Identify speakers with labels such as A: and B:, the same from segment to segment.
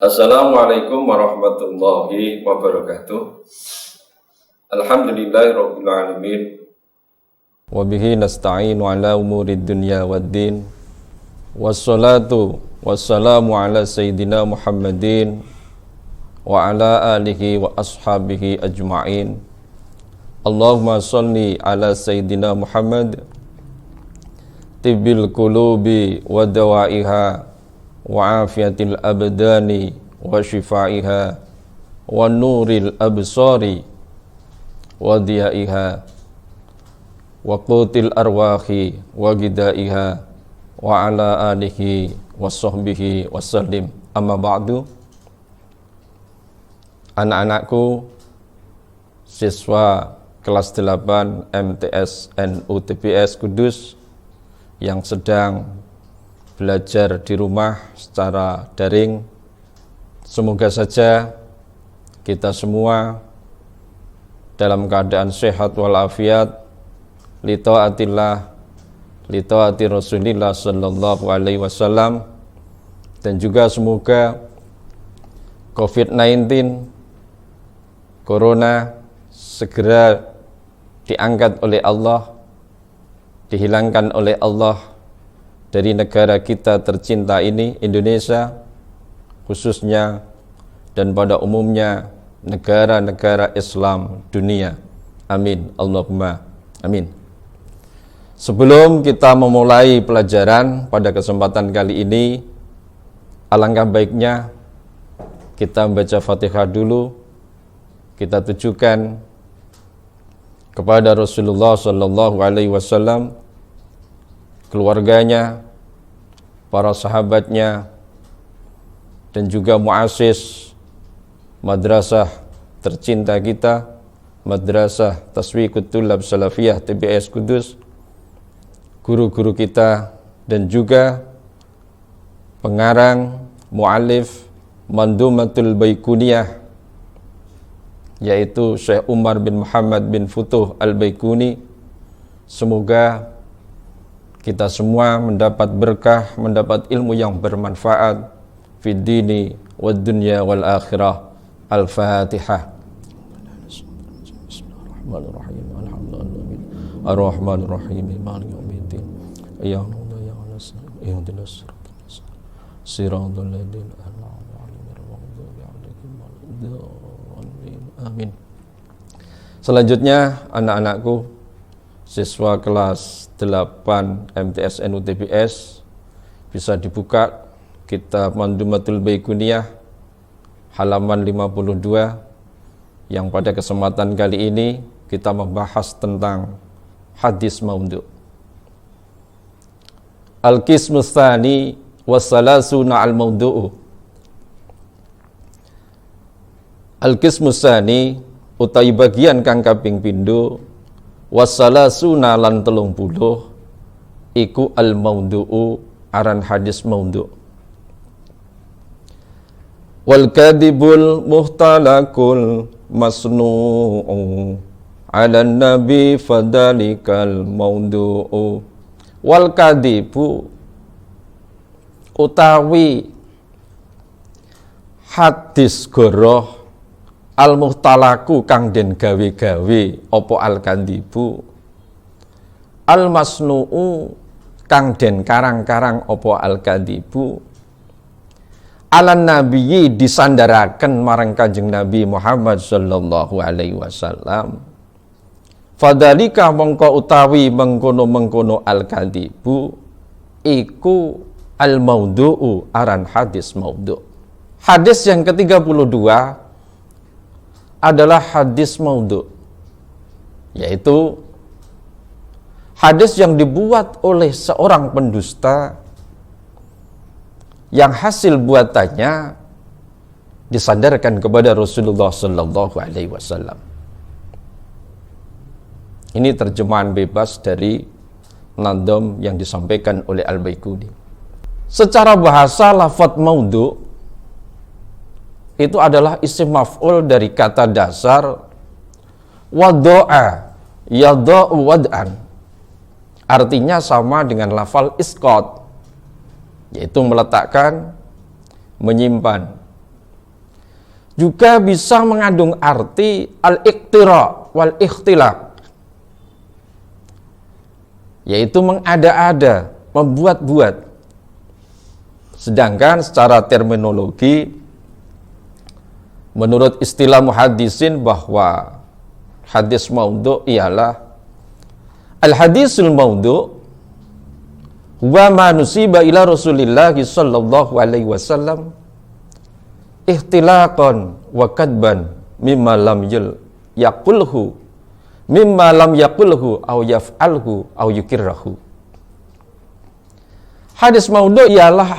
A: Assalamualaikum warahmatullahi wabarakatuh. Alhamdulillahirabbil alamin. Wa bihi nasta'inu ala umurid dunya waddin. Wassalatu wassalamu ala sayyidina Muhammadin wa ala alihi wa ashabihi ajma'in. Allahumma salli ala sayyidina Muhammad tibbil qulubi wa dawaiha wa afiyatil abdani wa shifaiha wa nuril absari wa diyaiha wa qutil arwahi wa gidaiha wa ala alihi wa sahbihi wa sallim. Amma ba'du. Anak-anakku, siswa kelas 8 MTS NU TPS Kudus yang sedang belajar di rumah secara daring, semoga saja kita semua dalam keadaan sehat walafiat, li taatillah, li taati Rasulillah sallallahu alaihi wasallam, dan juga semoga COVID-19 Corona segera diangkat oleh Allah, dihilangkan oleh Allah dari negara kita tercinta ini, Indonesia khususnya, dan pada umumnya negara-negara Islam dunia. Amin. Allahumma amin. Sebelum kita memulai pelajaran pada kesempatan kali ini, alangkah baiknya kita membaca Fatihah dulu. Kita tujukan kepada Rasulullah sallallahu alaihi wasallam, keluarganya, para sahabatnya, dan juga muassis madrasah tercinta kita, Madrasah Taswiqut Thullab Salafiyah TPS Kudus, guru-guru kita, dan juga pengarang mu'alif Mandumatul Baikuniyah, yaitu Syekh Umar bin Muhammad bin Futuh Al-Baikuni. Semoga kita semua mendapat berkah, mendapat ilmu yang bermanfaat fid dini wad dunya wal akhirah. Al-Fatihah. Bismillahirrahmanirrahim. Alhamdulillah. Ar-Rahmanirrahim. Maliki yaumiddin. Iyyaka na'budu wa iyyaka nasta'in. Ihdinas siratal ladzina an'amta 'alaihim ghairil maghdubi 'alaihim waladdallin. Amin. Selanjutnya, anak-anakku, siswa kelas 8 MTS NU TPS, bisa dibuka kitab Mandumatul Baikuniyah halaman 52, yang pada kesempatan kali ini kita membahas tentang hadis maudhu. Al-qismu tsani wassalasuna al-maudhu'u. Al-qismu tsani utawi bagian kang kaping pindho, wassalasuna lan 30 iku al-maudhu'u, aran hadis maudhu'. Wal kadibul muhtalakul masnu'u ala nabi fadalikal maudhu'u. Wal kadibu utawi hadis goroh, al muhtalaku kang den gawe-gawe apa al kadibu, al masnu'u kang den karang-karang apa al kadibu, alan nabiyyi disandaraken marang Kanjeng Nabi Muhammad sallallahu alaihi wasallam. Fadhalika mongko utawi mengkono-mengkono al-kadibu iku al-maudhu'u, aran hadis maudhu'. Hadis yang ke-32 adalah hadis maudhu', yaitu hadis yang dibuat oleh seorang pendusta yang hasil buatannya disandarkan kepada Rasulullah sallallahu alaihi wasallam. Ini terjemahan bebas dari nadom yang disampaikan oleh Al-Baikuni. Secara bahasa, lafadz maudhu itu adalah isim maf'ul dari kata dasar wado'a, yada'u wad'an. Artinya sama dengan lafal isqat, yaitu meletakkan, menyimpan. juga bisa mengandung arti al-iktira wal ikhtilaq, yaitu mengada-ada, membuat-buat. Sedangkan secara terminologi, menurut istilah muhaddisin, bahwa hadis maudhu' ialah al-hadisul maudhu' huwa ma nusiba ila Rasulillah sallallahu alaihi wasallam ihtilaqan wa kadban mimma lam yaqulhu aw yaf'alhu aw yukirrahu. Hadis maudhu' ialah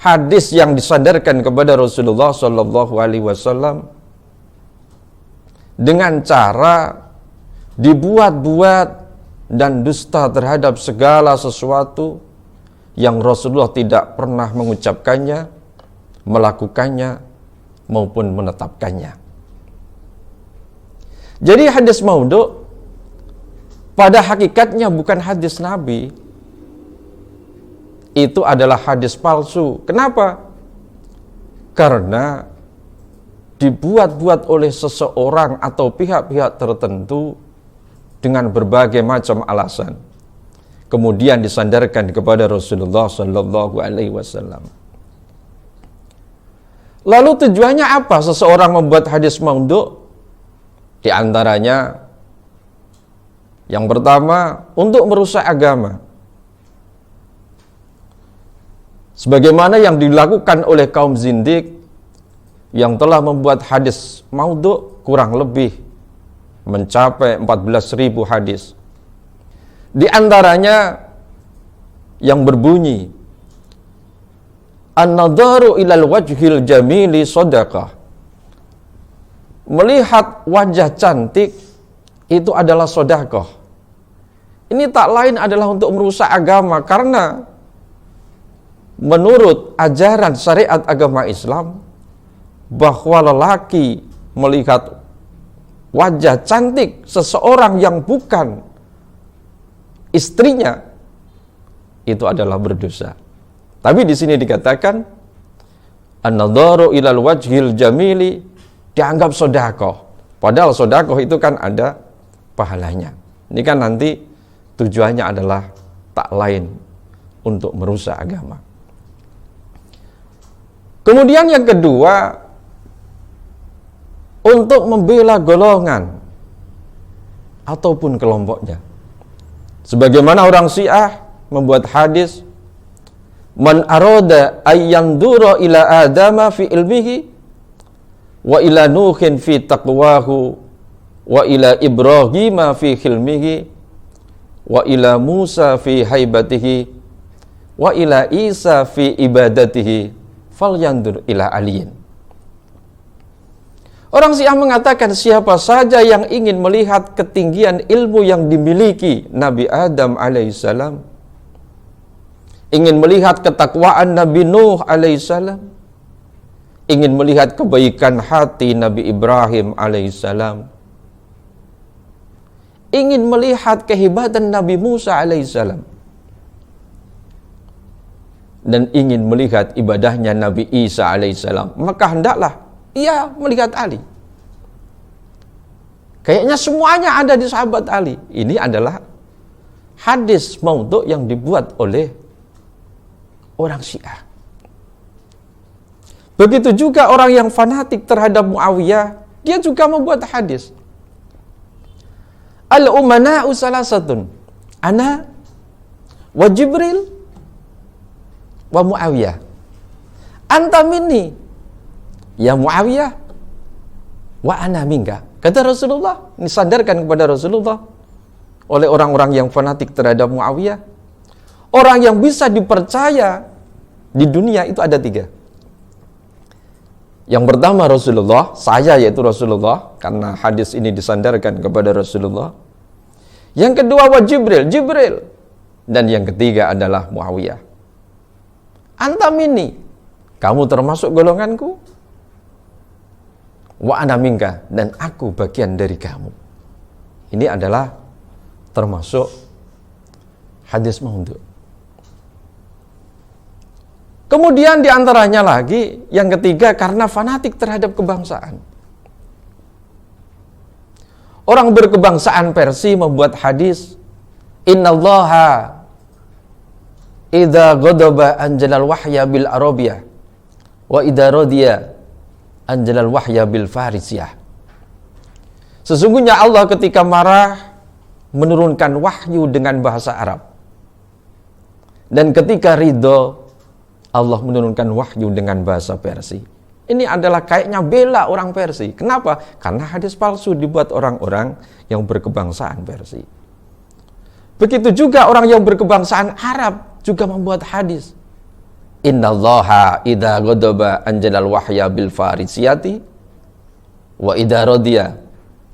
A: hadis yang disandarkan kepada Rasulullah sallallahu alaihi wasallam dengan cara dibuat-buat dan dusta terhadap segala sesuatu yang Rasulullah tidak pernah mengucapkannya, melakukannya, maupun menetapkannya. Jadi hadis maudhu' pada hakikatnya bukan hadis Nabi. Itu adalah hadis palsu. Kenapa? Karena dibuat-buat oleh seseorang atau pihak-pihak tertentu dengan berbagai macam alasan. Kemudian disandarkan kepada Rasulullah sallallahu alaihi wasallam. Lalu tujuannya apa seseorang membuat hadis maudhu'? Di antaranya, yang pertama, untuk merusak agama. Sebagaimana yang dilakukan oleh kaum zindik yang telah membuat hadis maudhu' kurang lebih mencapai 14.000 hadis. Di antaranya yang berbunyi, an-nadharu ilal wajhil jamili shadaqah. Melihat wajah cantik itu adalah sedekah. Ini tak lain adalah untuk merusak agama, karena menurut ajaran syariat agama Islam bahwa lelaki melihat wajah cantik seseorang yang bukan istrinya itu adalah berdosa. Tapi di sini dikatakan an-nadharu ilal wajhil jamili dianggap sedekah. Padahal sedekah itu kan ada pahalanya. Ini kan nanti tujuannya adalah tak lain untuk merusak agama. Kemudian yang kedua, untuk membela golongan ataupun kelompoknya. Sebagaimana orang Syiah membuat hadis, man arada ayyandura ila adama fi ilmihi wa ila nuhin fi taqwahu wa ila ibrahima fi khilmihi wa ila Musa fi haibatihi wa ila Isa fi ibadatihi falyandur ila aliyin. Orang Syiah mengatakan siapa saja yang ingin melihat ketinggian ilmu yang dimiliki Nabi Adam alaihissalam, ingin melihat ketakwaan Nabi Nuh alaihissalam, ingin melihat kebaikan hati Nabi Ibrahim alaihissalam, ingin melihat kehebatan Nabi Musa alaihissalam, dan ingin melihat ibadahnya Nabi Isa alaihissalam, maka hendaklah ia melihat Ali. Kayaknya semuanya ada di sahabat Ali. Ini adalah hadis maudhu' yang dibuat oleh orang Syiah. Begitu juga orang yang fanatik terhadap Muawiyah, dia juga membuat hadis. Al-umana'u salasatun, ana wa Jibril wa Muawiyah. Anta minni ya Muawiyah wa ana minka. Kata Rasulullah, disandarkan kepada Rasulullah oleh orang-orang yang fanatik terhadap Muawiyah. Orang yang bisa dipercaya di dunia itu ada 3. Yang pertama Rasulullah, saya yaitu Rasulullah, karena hadis ini disandarkan kepada Rasulullah. Yang kedua wa Jibril. Dan yang ketiga adalah Muawiyah. Anta minni, kamu termasuk golonganku. Wa ana minka, dan aku bagian dari kamu. Ini adalah termasuk hadis maudhu'. Kemudian diantaranya lagi, yang ketiga, karena fanatik terhadap kebangsaan. Orang berkebangsaan Persia membuat hadis, Innallaha idza ghadaba anjalal wahya bil arabiyah wa idza radiya anjalal wahya bil farisiyah. Sesungguhnya Allah ketika marah menurunkan wahyu dengan bahasa Arab. Dan ketika ridho, Allah menurunkan wahyu dengan bahasa Persia. Ini adalah kayaknya bela orang Persia. Kenapa? Karena hadis palsu dibuat orang-orang yang berkebangsaan Persia. Begitu juga orang yang berkebangsaan Arab juga membuat hadis. Innallaha idza ghadaba anjalal wahya bil farisiyati wa idza radiya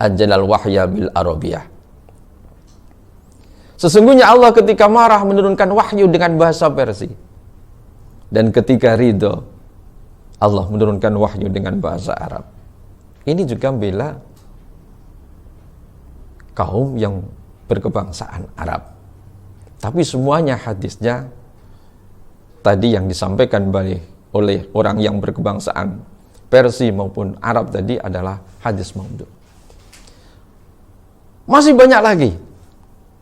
A: anjalal wahya bil arabiyah. Sesungguhnya Allah ketika marah menurunkan wahyu dengan bahasa Persia. Dan ketika ridho, Allah menurunkan wahyu dengan bahasa Arab. Ini juga bela kaum yang berkebangsaan Arab. Tapi semuanya hadisnya tadi yang disampaikan oleh orang yang berkebangsaan Persia maupun Arab tadi adalah hadis maudhu. Masih banyak lagi.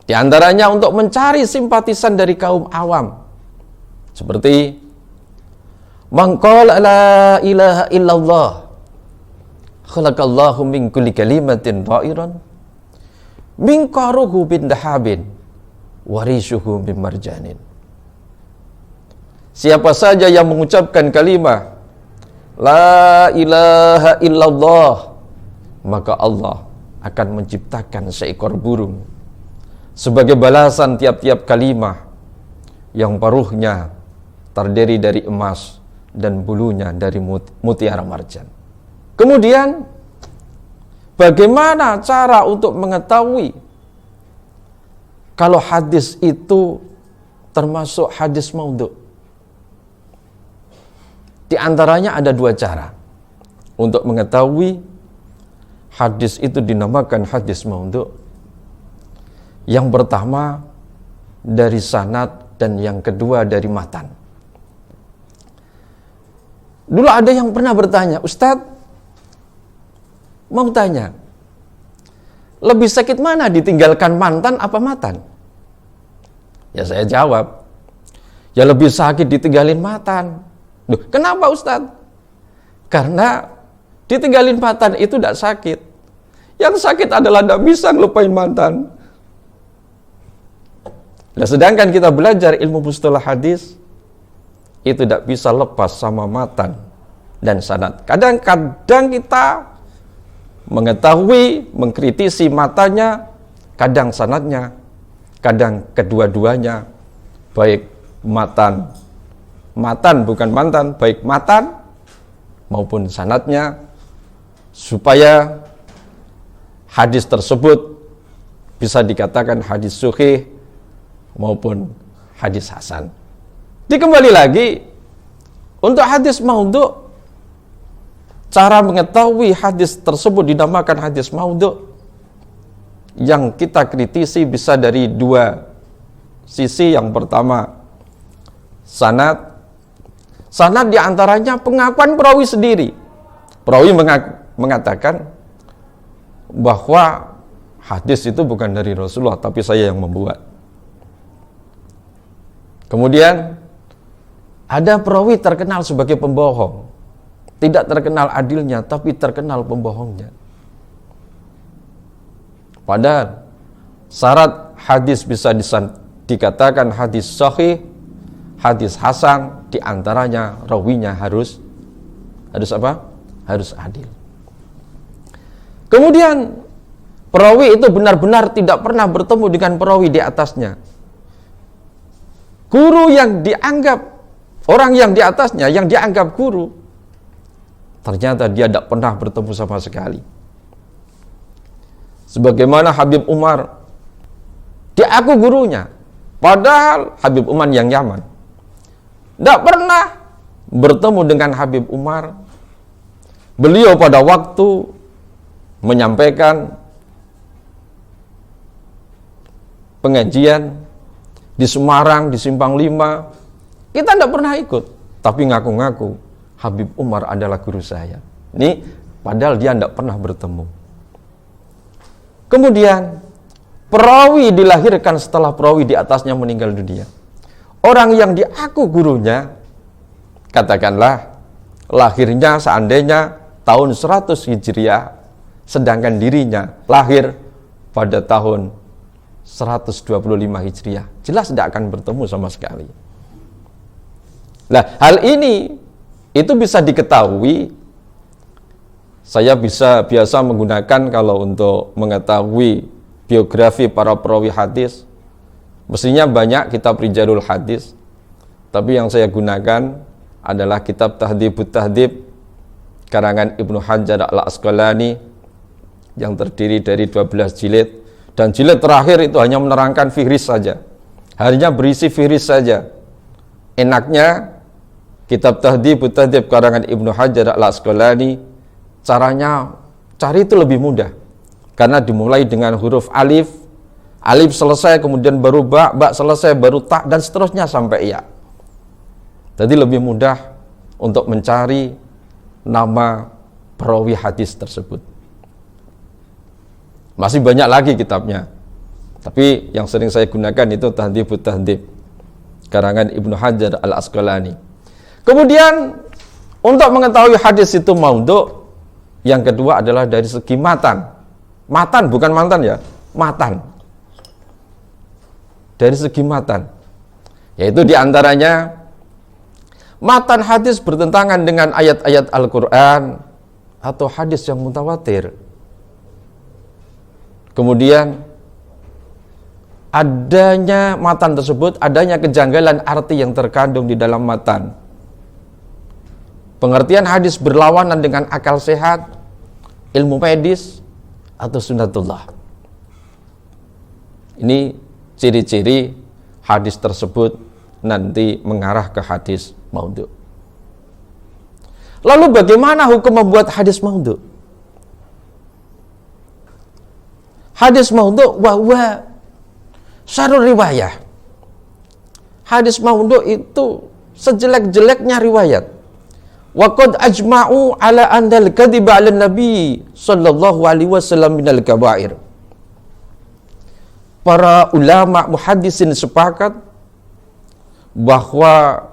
A: Di antaranya untuk mencari simpatisan dari kaum awam. Seperti man qala la ilaha illallah khalaqallahu min kulli kalimatin dha'iran min qaruhu bin dahabin warishuhu bin marjanin. Siapa saja yang mengucapkan kalimat la ilaha illallah, maka Allah akan menciptakan seekor burung sebagai balasan tiap-tiap kalimat yang paruhnya terdiri dari emas dan bulunya dari mutiara marjan. Kemudian, bagaimana cara untuk mengetahui kalau hadis itu termasuk hadis maudhu? Di antaranya ada dua cara untuk mengetahui hadis itu dinamakan hadis maudhu. Yang pertama dari sanad dan yang kedua dari matan. Dulu ada yang pernah bertanya, Ustadz, mau tanya, lebih sakit mana ditinggalkan mantan apa matan? Ya saya jawab, ya lebih sakit ditinggalin mantan. Duh, kenapa Ustadz? Karena ditinggalin mantan itu tidak sakit. Yang sakit adalah tidak bisa ngelupain mantan. Nah, sedangkan kita belajar ilmu mustalah hadis, itu tidak bisa lepas sama matan dan sanad. Kadang-kadang kita mengetahui, mengkritisi matanya, kadang sanadnya, kadang kedua-duanya, baik matan bukan mantan, baik matan maupun sanadnya, supaya hadis tersebut bisa dikatakan hadis sahih maupun hadis hasan. Dikembali lagi, untuk hadis maudhu, cara mengetahui hadis tersebut dinamakan hadis maudhu, yang kita kritisi bisa dari dua sisi. Yang pertama, sanad. Sanad diantaranya pengakuan perawi sendiri. Perawi mengatakan bahwa hadis itu bukan dari Rasulullah, tapi saya yang membuat. Kemudian ada perawi terkenal sebagai pembohong, tidak terkenal adilnya, tapi terkenal pembohongnya. Padahal syarat hadis bisa dikatakan hadis sahih, hadis hasan, diantaranya rawinya harus apa? Harus adil. Kemudian perawi itu benar-benar tidak pernah bertemu dengan perawi di atasnya. Guru yang dianggap, orang yang di atasnya, yang dianggap guru, ternyata dia tidak pernah bertemu sama sekali. Sebagaimana Habib Umar, diaku gurunya, padahal Habib Umar yang Yaman. Tidak pernah bertemu dengan Habib Umar. Beliau pada waktu menyampaikan pengajian di Semarang, di Simpang 5, kita tidak pernah ikut. tapi ngaku-ngaku Habib Umar adalah guru saya. Ini padahal dia tidak pernah bertemu. Kemudian perawi dilahirkan setelah perawi di atasnya meninggal dunia. Orang yang diaku gurunya, katakanlah lahirnya seandainya tahun 100 Hijriah, sedangkan dirinya lahir pada tahun 125 Hijriah. Jelas tidak akan bertemu sama sekali. Nah, hal ini itu bisa diketahui. Saya biasa menggunakan kalau untuk mengetahui biografi para perawi hadis, mestinya banyak kitab Rijalul Hadis, tapi yang saya gunakan adalah kitab Tahdhibut Tahdhib karangan Ibnu Hajar Al-Asqalani yang terdiri dari 12 jilid, dan jilid terakhir itu hanya menerangkan fihris saja, hanya berisi fihris saja. Enaknya kitab Tahdhibut Tahdhib karangan Ibnu Hajar Al-Asqalani, caranya cari itu lebih mudah, karena dimulai dengan huruf alif, alif selesai kemudian baru ba, ba selesai baru ta, dan seterusnya sampai ya. Jadi lebih mudah untuk mencari nama perawi hadis tersebut. Masih banyak lagi kitabnya, tapi yang sering saya gunakan itu Tahdhibut Tahdhib karangan Ibnu Hajar Al-Asqalani. Kemudian untuk mengetahui hadis itu maudhu, yang kedua adalah dari segi matan. Matan bukan mantan ya, matan. Dari segi matan, yaitu diantaranya matan hadis bertentangan dengan ayat-ayat Al-Quran atau hadis yang mutawatir. Kemudian adanya matan tersebut, adanya kejanggalan arti yang terkandung di dalam matan. Pengertian hadis berlawanan dengan akal sehat, ilmu medis, atau sunnatullah. Ini ciri-ciri hadis tersebut nanti mengarah ke hadis maudhu. Lalu bagaimana hukum membuat hadis maudhu? Hadis maudhu wa syarrur riwayah. Hadis maudhu itu sejelek-jeleknya riwayat. Wa qad ajma'u ala andal kadhiba 'ala nabi sallallahu alaihi wasallam minal kabair. Para ulama muhaddisin sepakat bahwa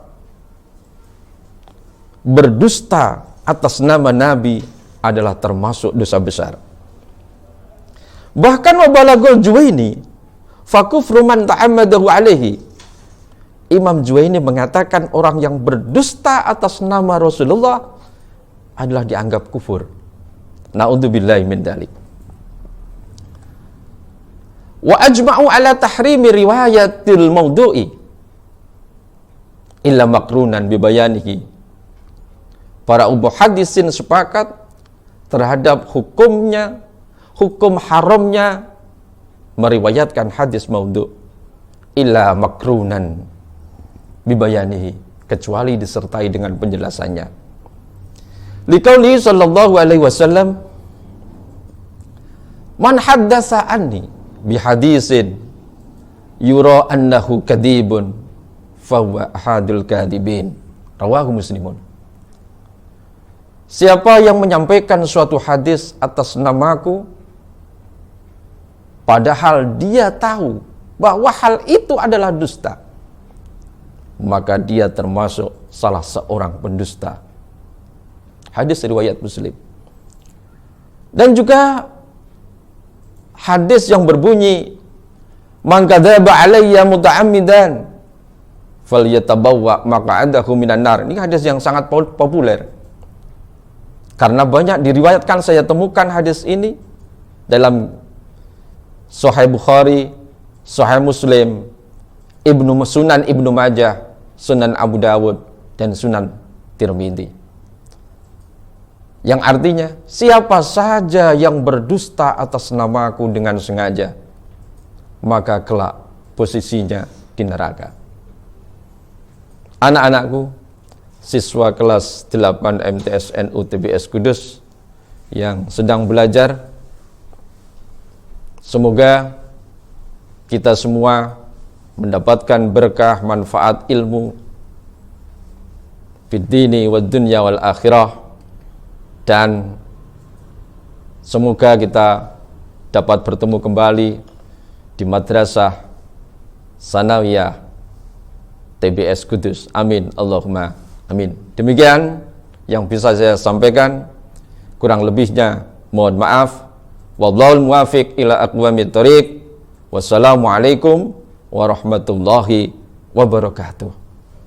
A: berdusta atas nama Nabi adalah termasuk dosa besar. Bahkan wabalagul Juwaini fakufru man ta'ammadahu alaihi. Imam Juwaini mengatakan orang yang berdusta atas nama Rasulullah adalah dianggap kufur. Na'udzubillahi min dzalik. Wa ajma'u ala tahrimi riwayatil maudhu'i illa makrunan bibayanihi. Para muhaddisin sepakat terhadap hukumnya, hukum haramnya meriwayatkan hadis maudhu' illa makrunan bibayanihi, kecuali disertai dengan penjelasannya. Liqauli sallallahu alaihi wasallam, man haddasa anni bihadisin yura annahu kadhibun fahuwa ahadul kadhibin. Rawahu Muslimun. Siapa yang menyampaikan suatu hadis atas namaku padahal dia tahu bahwa hal itu adalah dusta, maka dia termasuk salah seorang pendusta. Hadis riwayat Muslim. Dan juga hadis yang berbunyi, man kadzaba alayya muta'ammidan falyatabawwa maq'adahu minan nar. Ini hadis yang sangat populer, karena banyak diriwayatkan. Saya temukan hadis ini dalam Sahih Bukhari, Sahih Muslim, Sunan Ibnu Majah, Sunan Abu Dawud, dan Sunan Tirmidzi. Yang artinya, siapa saja yang berdusta atas namaku dengan sengaja, maka kelak posisinya di neraka. Anak-anakku, siswa kelas 8 MTSN UTBS Kudus yang sedang belajar, semoga kita semua mendapatkan berkah manfaat ilmu fid dini wad dunya wal akhirah, dan semoga kita dapat bertemu kembali di Madrasah Sanawiyah TBS Kudus. Amin Allahumma amin. Demikian yang bisa saya sampaikan, kurang lebihnya mohon maaf. Wallahul muwafiq ila aqwamit thoriq. Wassalamualaikum warahmatullahi wabarakatuh.